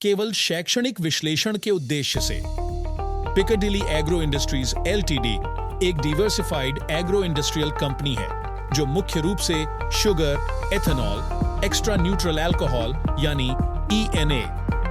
केवल शैक्षणिक विश्लेषण के उद्देश्य से। पिकाडिली एग्रो इंडस्ट्रीज एलटीडी एक डिवर्सिफाइड एग्रो इंडस्ट्रियल कंपनी है जो मुख्य रूप से sugar, ethanol, extra neutral alcohol यानी ENA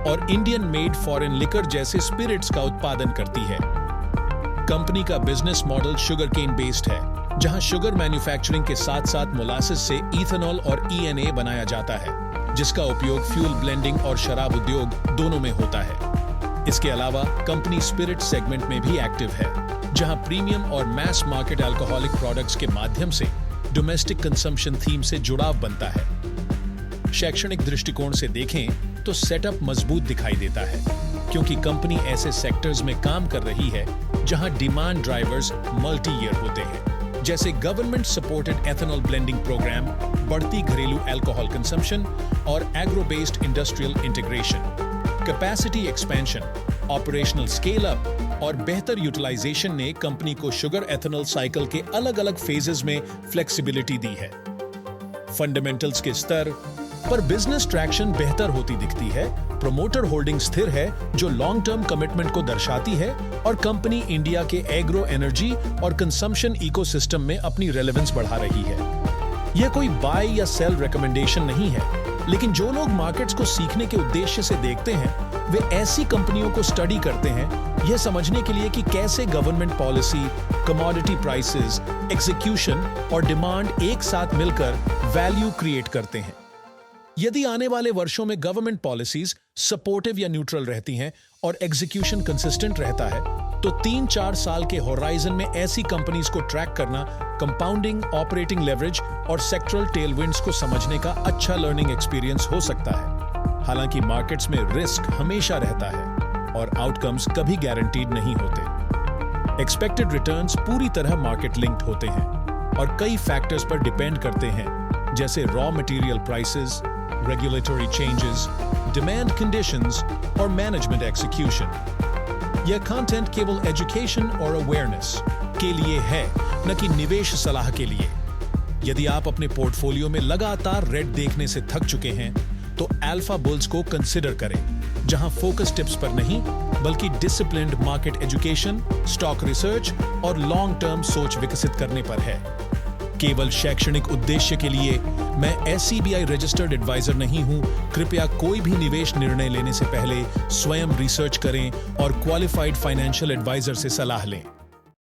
और इंडियन मेड फॉरेन लिकर जैसे स्पिरिट्स का उत्पादन करती है। कंपनी का business model sugarcane based है, जहां शुगर मैन्युफैक्चरिंग के साथ साथ मोलासिस से इथेनॉल और ENA बनाया जाता है, जिसका उपयोग फ्यूल ब्लेंडिंग और शराब उद्योग दोनों में होता है। इसके अलावा कंपनी स्पिरिट सेगमेंट में भी एक्टिव है, जहां प्रीमियम और मैस मार्केट अल्कोहलिक प्रोडक्ट्स के माध्यम से डोमेस्टिक कंजम्पशन थीम से जुड़ाव बनता है। शैक्षणिक दृष्टिकोण से देखें तो सेटअप मजबूत दिखाई देता है, क्योंकि कंपनी ऐसे सेक्टर्स में काम कर रही है जहां डिमांड ड्राइवर्स मल्टी ईयर होते हैं, जैसे government supported ethanol blending programme, बढ़ती घरेलू अल्कोहल कंजम्पशन और agro based industrial integration, capacity expansion, operational scale up और बेहतर यूटिलाइजेशन ने कंपनी को शुगर एथेनॉल साइकिल के अलग-अलग फेजेस में फ्लेक्सिबिलिटी दी है। फंडामेंटल्स के स्तर पर बिजनेस ट्रैक्शन बेहतर होती दिखती है, प्रोमोटर होल्डिंग स्थिर है जो लॉन्ग टर्म कमिटमेंट को दर्शाती है, और कंपनी इंडिया के एग्रो एनर्जी और कंजम्पशन इकोसिस्टम में अपनी रेलेवेंस बढ़ा रही है। यह कोई बाय या सेल रिकमेंडेशन नहीं है, लेकिन जो लोग मार्केट्स को सीखने के उद्देश्य से देखते हैं, वे ऐसी कंपनियों को स्टडी करते हैं यह समझने के लिए कि कैसे government policy, commodity prices, execution और डिमांड एक साथ मिलकर वैल्यू क्रिएट करते हैं। यदि आने वाले वर्षों में गवर्नमेंट पॉलिसीज सपोर्टिव या न्यूट्रल रहती हैं और एग्जीक्यूशन कंसिस्टेंट रहता है, तो 3-4 साल के होराइजन में ऐसी कंपनीज को ट्रैक करना कंपाउंडिंग, ऑपरेटिंग लेवरेज और सेक्टरल टेलविंड्स को समझने का अच्छा लर्निंग एक्सपीरियंस हो सकता है। हालांकि मार्केट्स में रिस्क हमेशा रहता है और आउटकम्स कभी गारंटीड नहीं होते। एक्सपेक्टेड रिटर्न्स पूरी तरह मार्केट लिंक्ड होते हैं और कई फैक्टर्स पर डिपेंड करते हैं, जैसे raw material prices, regulatory changes, demand conditions और मैनेजमेंट एक्जीक्यूशन। यह कंटेंट केवल एजुकेशन और अवेयरनेस के लिए है, न कि निवेश सलाह के लिए। यदि आप अपने पोर्टफोलियो में लगातार रेड देखने से थक चुके हैं, तो अल्फा बुल्स को कंसिडर करें, जहां फोकस टिप्स पर नहीं बल्कि disciplined market education, stock research और लॉन्ग टर्म सोच विकसित करने पर है। केवल शैक्षणिक उद्देश्य के लिए मैं SEBI रजिस्टर्ड एडवाइजर नहीं हूं। कृपया कोई भी निवेश निर्णय लेने से पहले स्वयं रिसर्च करें और क्वालिफाइड फाइनेंशियल एडवाइजर से सलाह लें।